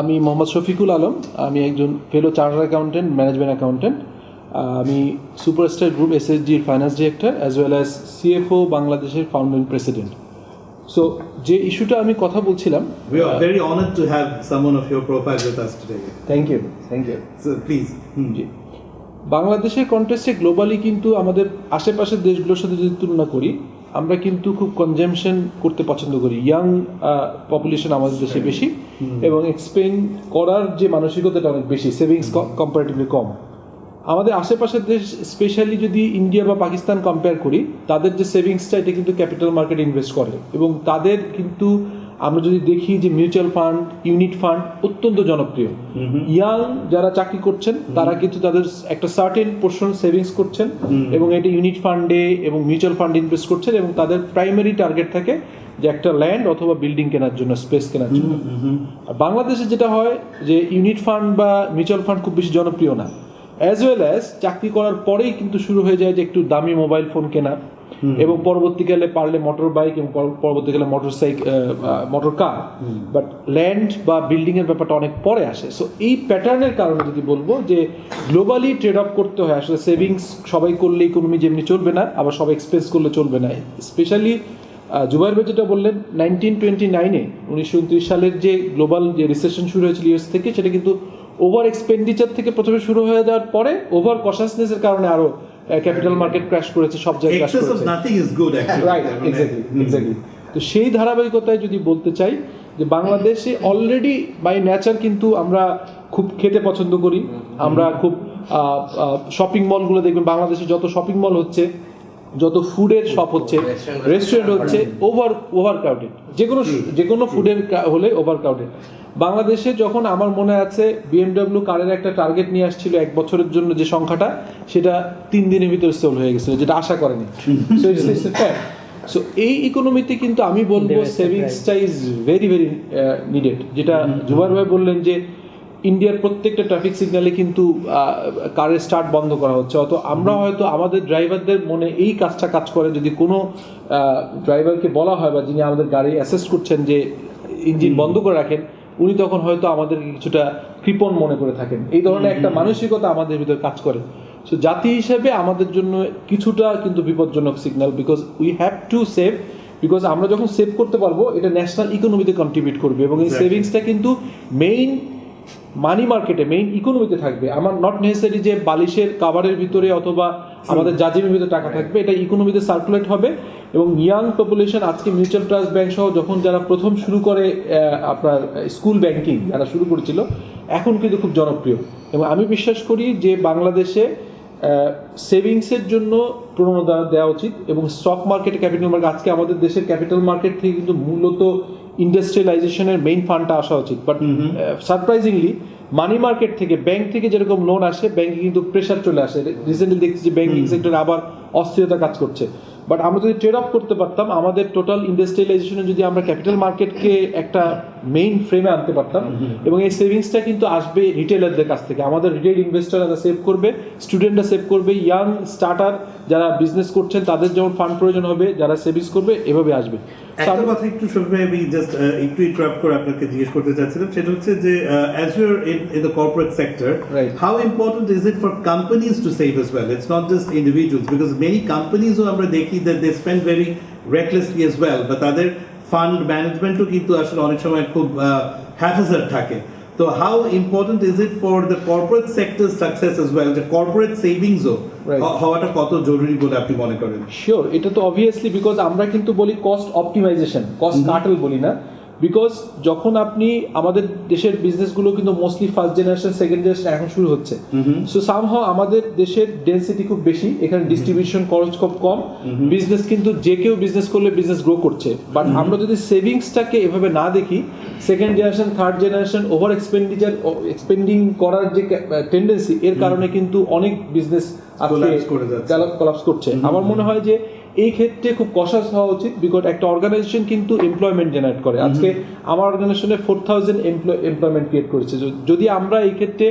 আমি মোহাম্মদ শফিকুল আলম, আমি একজন fellow chartered accountant, management accountant. আমি সুপারস্টার গ্রুপ এসএসজির finance director as well as CFO বাংলাদেশের ফাউন্ডিং প্রেসিডেন্ট। সো যে ইস্যুটা আমি কথা বলছিলাম, we are very honored to have someone of your profile with us today. Thank you So please. জি, বাংলাদেশের কন্টেক্সটে গ্লোবালি কিন্তু আমাদের আশেপাশের দেশগুলোর সাথে যদি তুলনা করি, আমরা কিন্তু খুব কনজামশন করতে পছন্দ করি। ইয়াং পপুলেশন আমাদের দেশে বেশি এবং এক্সপেন্ড করার যে মানসিকতাটা অনেক বেশি, সেভিংস কম্পারেটিভলি কম। আমাদের আশেপাশের দেশ স্পেশালি যদি ইন্ডিয়া বা পাকিস্তান কম্পেয়ার করি, তাদের যে সেভিংসটা এটা কিন্তু ক্যাপিটাল মার্কেট ইনভেস্ট করে এবং তাদের কিন্তু আমরা যদি দেখি যে মিউচুয়াল ফান্ড, ইউনিট ফান্ড অত্যন্ত জনপ্রিয়। ইয়াং যারা চাকরি করছেন তারা কিন্তু তাদের একটা সার্টেন পোর্শন সেভিংস করছেন এবং এটা ইউনিট ফান্ডে এবং মিউচুয়াল ফান্ডে ইনভেস্ট করছেন এবং তাদের প্রাইমারি টার্গেট থাকে যে একটা ল্যান্ড অথবা বিল্ডিং কেনার জন্য, স্পেস কেনার জন্য। আর বাংলাদেশে যেটা হয় যে ইউনিট ফান্ড বা মিউচুয়াল ফান্ড খুব বেশি জনপ্রিয় না, অ্যাজ ওয়েল অ্যাজ চাকরি করার পরেই কিন্তু শুরু হয়ে যায় যে একটু দামি মোবাইল ফোন কেনা এবং পরবর্তীকালে পারলে মোটর বাইক এবং পরবর্তীকালে মোটর কার, বাট ল্যান্ড বা বিল্ডিং এর ব্যাপারটা অনেক পরে আসে। সো এই প্যাটার্নের কারণে যদি বলবো যে গ্লোবালি ট্রেড অফ করতে হয়, আসলে সেভিংস সবাই করলে ইকোনমি যেমনি চলবে না, আবার সবাই এক্সপেন্স করলে চলবে না। স্পেশালি জুবাইর ভাই যেটা বললেন 1929 সালের যে গ্লোবাল যে রিসেশন শুরু হয়েছিল ইউএস থেকে, সেটা কিন্তু ওভার এক্সপেন্ডিচার থেকে প্রথমে শুরু হয়ে যাওয়ার পরে ওভার কনশাসনেসের কারণে আরো ক্যাপিটাল মার্কেট ক্র্যাশ করেছে, সব জায়গায় ক্র্যাশ করেছে। Right, exactly. তো সেই ধারাবাহিকতায় যদি বলতে চাই যে বাংলাদেশে অলরেডি বাই নেচার কিন্তু আমরা খুব খেতে পছন্দ করি, আমরা খুব শপিং মলগুলো দেখবেন বাংলাদেশে যত শপিং মল হচ্ছে, যত ফুডের শপ হচ্ছে, রেস্টুরেন্ট হচ্ছে, ওভার ক্রাউডেড, যে কোনো ফুডের হলে ওভার ক্রাউডেড। বাংলাদেশে যখন আমার মনে আছে বিএমডব্লিউ কারের একটা টার্গেট নিয়ে আসছিল 1 বছরের জন্য, যে সংখ্যাটা সেটা 3 দিনের ভিতরে সেল হয়ে গেছিল, যেটা আশা করেনি। সো এই ইকোনমিতে কিন্তু আমি বলবো সেভিংসটা ইজ ভেরি ভেরি নিডেড। যেটা জুবাইর ভাই বললেন যে ইন্ডিয়ার প্রত্যেকটা ট্রাফিক সিগন্যালে কিন্তু কারের স্টার্ট বন্ধ করা হচ্ছে, অত আমরা হয়তো আমাদের ড্রাইভারদের মনে এই কাজটা কাজ করে, যদি কোনো ড্রাইভারকে বলা হয় বা যিনি আমাদের গাড়ি অ্যাসেস্ট করছেন যে ইঞ্জিন বন্ধ করে রাখেন, উনি তখন হয়তো আমাদেরকে কিছুটা কৃপণ মনে করে থাকেন। এই ধরনের একটা মানসিকতা আমাদের ভিতরে কাজ করে। সো জাতি হিসেবে আমাদের জন্য কিছুটা কিন্তু বিপজ্জনক signal, because we have to save, because আমরা যখন সেভ করতে পারবো এটা ন্যাশনাল ইকোনমিতে কন্ট্রিবিউট করবে এবং এই সেভিংসটা কিন্তু মেইন মানি মার্কেটে, মেইন ইকোনমিতে থাকবে। আমার নট নেসেসারি যে বালিশের কাভারের ভিতরে অথবা আমাদের জাজিমের ভিতরে টাকা থাকবে, এটা ইকোনমিতে সার্কুলেট হবে। এবং ইয়াং পপুলেশন আজকে মিউচুয়াল ট্রাস্ট ব্যাংক সহ যখন যারা প্রথম শুরু করে আপনার স্কুল ব্যাংকিং যারা শুরু করেছিল, এখন কিন্তু খুব জনপ্রিয়। এবং আমি বিশ্বাস করি যে বাংলাদেশে সেভিংসের জন্য প্রণোদনা দেওয়া উচিত এবং স্টক মার্কেটে, ক্যাপিটাল মার্কেট, আজকে আমাদের দেশের ক্যাপিটাল মার্কেট থেকে কিন্তু মূলত ইন্ডাস্ট্রিয়ালাইজেশনের মেইন ফান্ডটা আসা উচিত। বাট সারপ্রাইজিংলি মানি মার্কেট থেকে, ব্যাংক থেকে যেরকম লোন আসে, ব্যাংকে কিন্তু প্রেশার চলে আসে। রিসেন্টলি দেখছি যে ব্যাংকিং সেক্টরে আবার অস্থিরতা কাজ করছে। বাট আমরা যদি ট্রেড অফ করতে পারতাম, আমাদের টোটাল ইন্ডাস্ট্রিয়ালাইজেশনে যদি আমরা ক্যাপিটাল মার্কেটকে একটা মেইন ফ্রেমে আনতে পারতাম, এবং এই সেভিংসটা কিন্তু আসবে রিটেলারদের কাছ থেকে। আমাদের রিটেল ইনভেস্টররা সেভ করবে, স্টুডেন্টরা সেভ করবে, ইয়াং স্টার্টার যারা বিজনেস করছেন তাদের যেমন ফান্ড প্রয়োজন হবে, যারা সেভিংস করবে, এভাবে আসবে। একটা কথা একটু শুনবে, আমি জাস্ট একটু ইন্টারাপ্ট করে আপনাকে জিজ্ঞেস করতে চাচ্ছিলাম, সেটা হচ্ছে যে as you are in the corporate sector, right, how important is it for companies to save as well? It's not just individuals, because many companies আমরা দেখি that they spend very recklessly as well, but তাদের fund ম্যানেজমেন্টও কিন্তু আসলে অনেক সময় খুব হ্যাফাজার্ড থাকে। তো how important is it for the corporate sector's success as well, যে corporate savings হওয়াটা কত জরুরি বলে আপনি মনে করেন? শিওর, এটা তো অবভিয়াসলি, বিকজ আমরা কিন্তু বলি কস্ট অপটিমাইজেশন, কস্ট কাটল বলি না। বিকজ যখন আপনি আমাদের দেশের বিজনেসগুলো কিন্তু mostly first generation, second generation এখন শুরু হচ্ছে। সো সামহাও আমাদের দেশের ডেন্সিটি খুব বেশি, এখানে ডিস্ট্রিবিউশন খরচ খুব কম, বিজনেস কিন্তু যে কেউ বিজনেস করলে বিজনেস গ্রো করছে। বাট আমরা যদি সেভিংসটাকে এভাবে না দেখি, second generation, third generation over expanding করার যে টেন্ডেন্সি, এর কারণে কিন্তু অনেক বিজনেস কোলাপস করছে। আমার মনে হয় যে এই ক্ষেত্রে খুব কশাস হওয়া উচিত, বিকজ একটা অর্গানাইজেশন কিন্তু এমপ্লয়মেন্ট জেনারেট করে। আজকে আমার অর্গানাইজেশনে 4000 এমপ্লয়মেন্ট ক্রিয়েট করেছে। যদি আমরা এই ক্ষেত্রে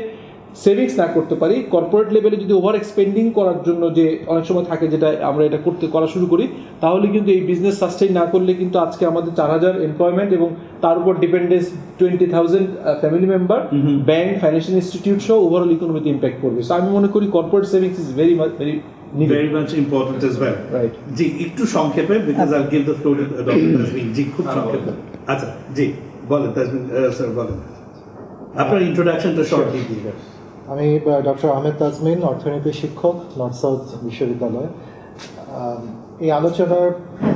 সেভিংস না করতে পারি, কর্পোরেট লেভেলে যদি ওভার এক্সপেন্ডিং করার জন্য যে অনেক সময় থাকে যেটা আমরা এটা করা শুরু করি, তাহলে কিন্তু এই বিজনেস সাস্টেইন না করলে কিন্তু আজকে আমাদের 4,000 এমপ্লয়মেন্ট এবং তার উপর dependence 20,000 family member, bank, financial institute সহ ওভারঅল ইকোনমিতে ইম্প্যাক্ট করবে। সো আমি মনে করি corporate savings is very much important as well. Right. জি একটু সংক্ষেপে, because I'll give the floor to Dr. Tasmin. জি খুব সংক্ষেপে। আচ্ছা জি বলেন তাজমিন স্যার, বলেন আপনার ইন্ট্রোডাকশনটা শর্ট দিয়ে। আমি ডক্টর আহমেদ তাজমিন, অর্থনীতি শিক্ষক, নর্থ সাউথ বিশ্ববিদ্যালয়। এই আলোচনার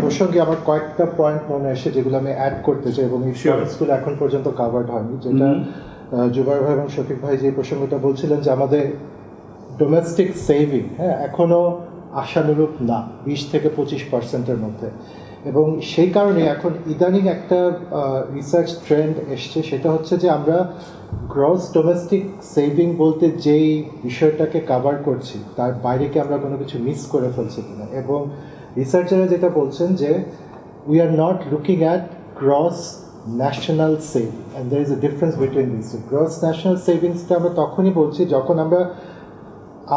প্রসঙ্গে আমার কয়েকটা পয়েন্ট মনে আসে যেগুলো আমি অ্যাড করতে চাই, এবং এই পয়েন্টসগুলো এখন পর্যন্ত কাভার্ড হয়নি। যেটা জুবাইর ভাই এবং শফিক ভাই যে প্রসঙ্গটা বলছিলেন যে আমাদের ডোমেস্টিক সেভিং এখনও আশানুরূপ না, 20 থেকে 25%-এর মধ্যে। এবং সেই কারণে এখন ইদানিং একটা রিসার্চ ট্রেন্ড এসছে, সেটা হচ্ছে যে আমরা গ্রস ডোমেস্টিক সেভিং বলতে যেই বিষয়টাকে কাভার করছি তার বাইরে কি আমরা কোনো কিছু মিস করে ফেলছি কিনা। এবং রিসার্চাররা যেটা বলছেন যে we are not looking at gross national saving, and there is a difference between this. Gross national সেভিংসটা আমরা তখনই বলছি যখন আমরা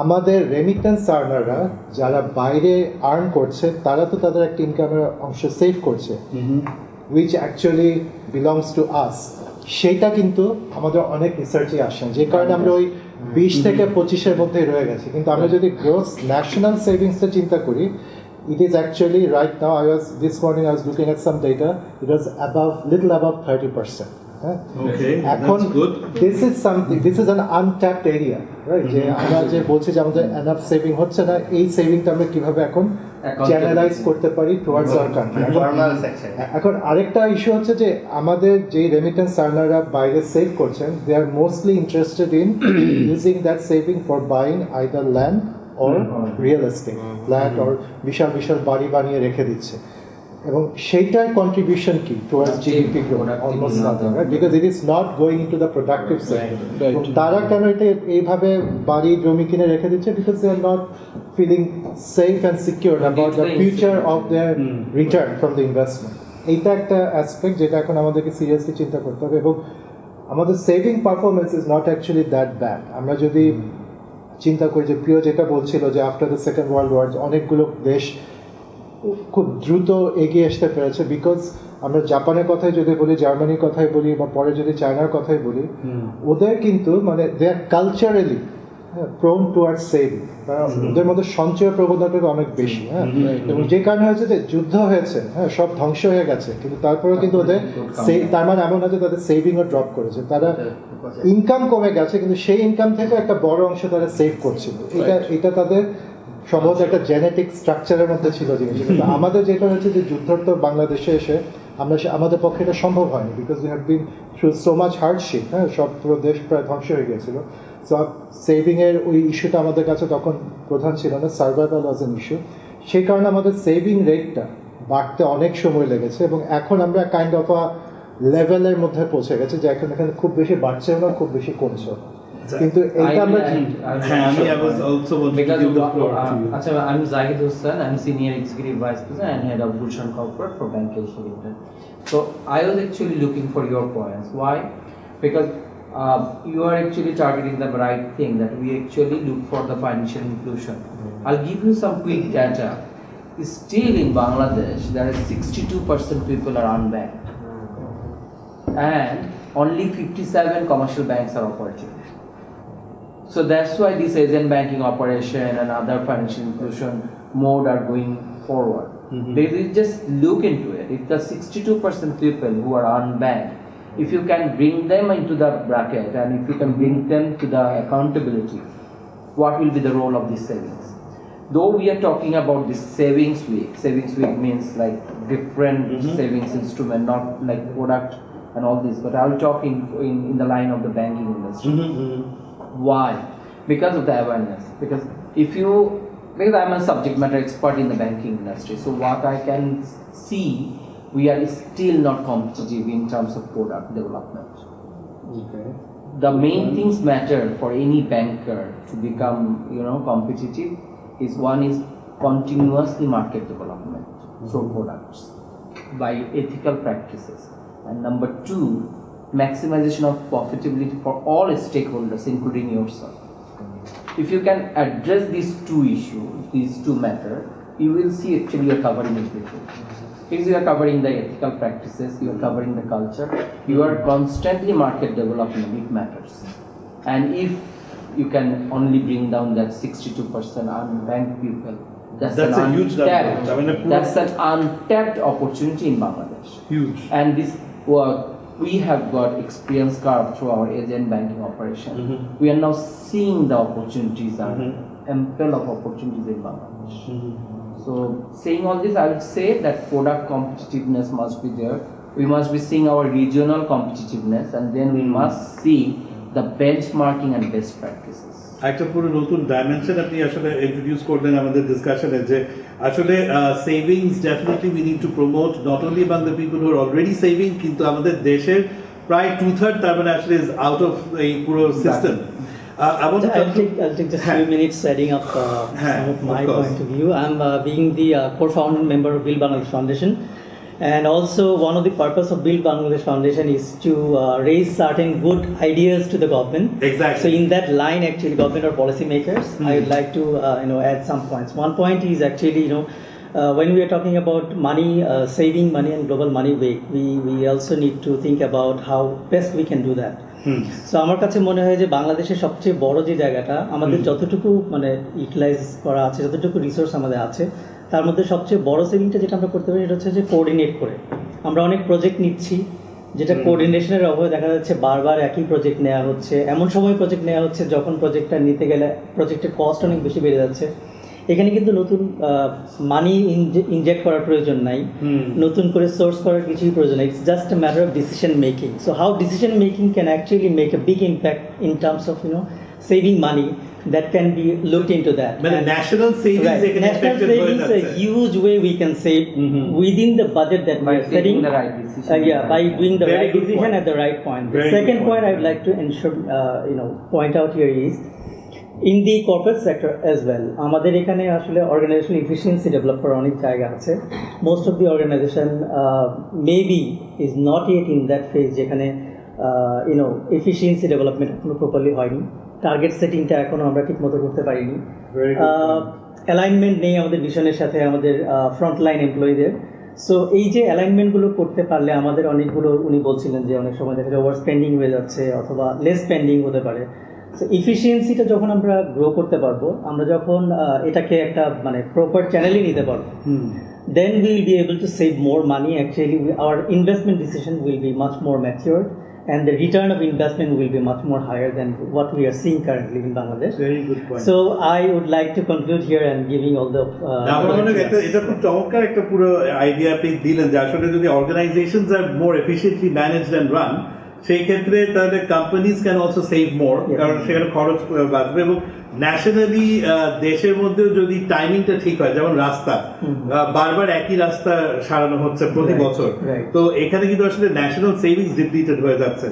আমাদের রেমিটেন্স আর্নাররা যারা বাইরে আর্ন করছে তারা তো তাদের একটা ইনকামের অংশ সেভ করছে, which actually belongs to us. সেইটা কিন্তু আমাদের অনেক রিসার্চে আসে, যে কারণে আমরা ওই 20 থেকে 25-এর মধ্যেই রয়ে গেছি। কিন্তু আমরা যদি গ্রোস ন্যাশনাল সেভিংসটা চিন্তা করি, it is actually right now, this morning I was looking at some data, it was little above 30%. Okay, এখন that's good. this is an untapped area, right? যে আমরা যে বলছি যে আমাদের এনাফ সেভিং হচ্ছে না, এই সেভিংটা আমরা কিভাবে এখন চ্যানেলাইজ করতে পারি টুয়ার্ডস আওয়ার কান্ট্রি। এখন আরেকটা ইস্যু হচ্ছে যে আমাদের যে রেমিটেন্স আর্নাররা বাইরে সেভ করছেন, they are mostly interested in using that saving for buying either land or real estate, flat or বিশাল বিশাল বাড়ি বানিয়ে রেখে দিচ্ছে, এবং সেইটার কন্ট্রিবিউশন কি towards GDP growth? Almost nothing, right? Because it is not going into the productive sector. তারা কেন এটা এইভাবে বাড়ি জমি কিনে রেখে দিচ্ছে? Because they are not feeling safe and secure about the future of their return from the investment. এইটা একটা অ্যাসপেক্ট যেটা এখন আমাদেরকে সিরিয়াসলি চিন্তা করতে হবে। এবং আমাদের saving performance is not actually that bad. আমরা যদি চিন্তা করি যে প্রিয় যেটা বলছিল যে after the second world war অনেকগুলো দেশ খুব দ্রুত এগিয়ে আসতে পেরেছে, বিকজ আমরা জাপানের কথাই যদি বলি, জার্মানির কথাই বলি, বা পরে যদি চায়নার কথাই বলি, ওদের কিন্তু মানে দে আর কালচারালি প্রোন টুয়ার্ডস সেভিং। ওদের মধ্যে সঞ্চয় প্রবণতাটা অনেক বেশি, এবং যে কারণে হয়েছে যে যুদ্ধ হয়েছে, সব ধ্বংস হয়ে গেছে, কিন্তু তারপরেও কিন্তু ওদের তার মানে এমন না যে তাদের সেভিংও ড্রপ করেছে, তারা ইনকাম কমে গেছে কিন্তু সেই ইনকাম থেকে একটা বড় অংশ তারা সেভ করছিল। এটা তাদের সম্ভবত একটা জেনেটিক স্ট্রাকচারের মধ্যে ছিল জিনিস। কিন্তু আমাদের যেটা হচ্ছে যে যুদ্ধোত্তর বাংলাদেশে এসে আমাদের পক্ষে এটা সম্ভব হয়নি, because we have been through so much hardship. সব পুরো দেশ প্রায় ধ্বংস হয়ে গিয়েছিল। সো সেভিংয়ের ওই ইস্যুটা আমাদের কাছে তখন প্রধান ছিল না, সার্ভাইভাল ওয়াজ এন ইস্যু। সেই কারণে আমাদের সেভিং রেটটা বাড়তে অনেক সময় লেগেছে, এবং এখন আমরা কাইন্ড অফ আ লেভেলের মধ্যে পৌঁছে গেছে যে এখন এখানে খুব বেশি বাড়ছেও না, খুব বেশি কমছেও। কিন্তু এটা আমরা I'm Zahid Hussain, I'm Senior Executive Vice President and Head of Gulshan Corporate for Bank Asia Limited. So I was actually looking for your points. Why? Because you are actually targeting the right thing, that we actually look for the financial inclusion. I'll give you some quick data. Still in Bangladesh, there are 62% people are unbanked, and only 57 commercial banks are operating. So that's why this agent banking operation and other financial inclusion mode are going forward. They will just look into it. If the 62% people who are unbanked, if you can bring them into the bracket and if you can bring them to the accountability, what will be the role of these savings? Though we are talking about this savings week means like different savings instrument, not like product and all this, but I'll talk in the line of the banking industry. Why? Because of the awareness. Because I'm a subject matter expert in the banking industry, so what I can see, we are still not competitive in terms of product development. Okay. The main things matter for any banker to become, competitive is one is continuously market development through products by ethical practices, and number two, maximization of profitability for all stakeholders, including yourself. If you can address these two issues, these two matters, you will see actually you are covering everything. Because you are covering the ethical practices, you are covering the culture, you are constantly market development, it matters. And if you can only bring down that 62% unbanked people, that's a huge number. That's an untapped opportunity in Bangladesh. Huge. And this we have got experience curve through our agent banking operation. We are now seeing the opportunities are ample of opportunities in Bangladesh. So saying all this, I would say that product competitiveness must be there. We must be seeing our regional competitiveness, and then we must see the benchmarking and best practices. একটা পুরো নতুন dimension আপনি আসলে introduce করলেন আমাদের ডিসকাশনে, যে আসলে savings definitely we need to promote not only among the people who are already saving, কিন্তু আমাদের দেশের প্রায় 2/3 তার মানে আসলে ইজ আউট অফ এই পুরো system. I'll take just a few minutes adding up some of my point of view. I'm being the co-founding member of Build Bangladesh Foundation, and also one of the purpose of Build Bangladesh Foundation is to raise certain good ideas to the government. Exactly. So in that line, actually, government or policy makers, I would like to add some points. One point is actually when we are talking about money, saving money and global money week, we also need to think about how best we can do that. So আমার কাছে মনে হয় যে বাংলাদেশের সবচেয়ে বড় যে জায়গাটা আমাদের যতটুকু মানে ইউটিলাইজ করা আছে, যতটুকু রিসোর্স আমাদের আছে, তার মধ্যে সবচেয়ে বড় সেভিংটা যেটা আমরা করতে পারি সেটা হচ্ছে যে কোঅর্ডিনেট করে। আমরা অনেক প্রজেক্ট নিচ্ছি যেটা কোঅর্ডিনেশনের অভাবে দেখা যাচ্ছে বারবার একই প্রজেক্ট নেওয়া হচ্ছে, এমন সময় প্রজেক্ট নেওয়া হচ্ছে যখন প্রজেক্টটা নিতে গেলে প্রজেক্টের কস্ট অনেক বেশি বেড়ে যাচ্ছে। এখানে কিন্তু নতুন মানি ইনজেক্ট করার প্রয়োজন নাই, নতুন করে সোর্স করার কিছুই প্রয়োজন নাই। It's just a matter of decision making. So how decision making can actually make a big impact in terms of saving money, that can be looked into that. But national savings, right. National savings is a huge way we can save within the budget that we are setting. The right decision. By doing the right decision at the right point. The second point I would like to ensure, point out here is in the corporate sector as well. আমাদের এখানে আসলে organizational efficiency develop করার অনেক জায়গা আছে. Most of the organization maybe is not yet in that phase যেখানে efficiency development এখনো properly হয়নি। টার্গেট সেটিংটা এখনো আমরা ঠিকমতো করতে পারিনি। অ্যালাইনমেন্ট নেই আমাদের ভিশনের সাথে আমাদের ফ্রন্টলাইন এমপ্লয়ীদের। সো এই যে অ্যালাইনমেন্টগুলো করতে পারলে আমাদের অনেকগুলো, উনি বলছিলেন যে অনেক সময় দেখা যায় ওভার স্পেন্ডিং হয়ে যাচ্ছে অথবা লেস স্পেন্ডিং হতে পারে। সো ইফিসিয়েন্সিটা যখন আমরা গ্রো করতে পারবো, আমরা যখন এটাকে একটা মানে প্রপার চ্যানেলে নিতে পারবো, then we will be able to save more money. Actually, our investment decision will be much more matured, and the return of investment will be much more higher than what we are seeing currently in Bangladesh. Very good point. So I would like to conclude here and giving all the এটা খুব চমৎকার একটা পুরো idea আপনি দিলেন যে আসলে যদি organizations are more efficiently managed and run, সেই ক্ষেত্রে তাহলে companies can also save more, কারণ সেখানে খরচ বাঁচবে। এবং ন্যাশনালি দেশের মধ্যেও যদি টাইমিংটা ঠিক হয়, যেমন রাস্তা বারবার একই রাস্তা সারানো হচ্ছে প্রতি বছর, তো এখানে কিন্তু আসলে ন্যাশনাল সেভিংস ডিপ্লিটেড হয়ে যাচ্ছে।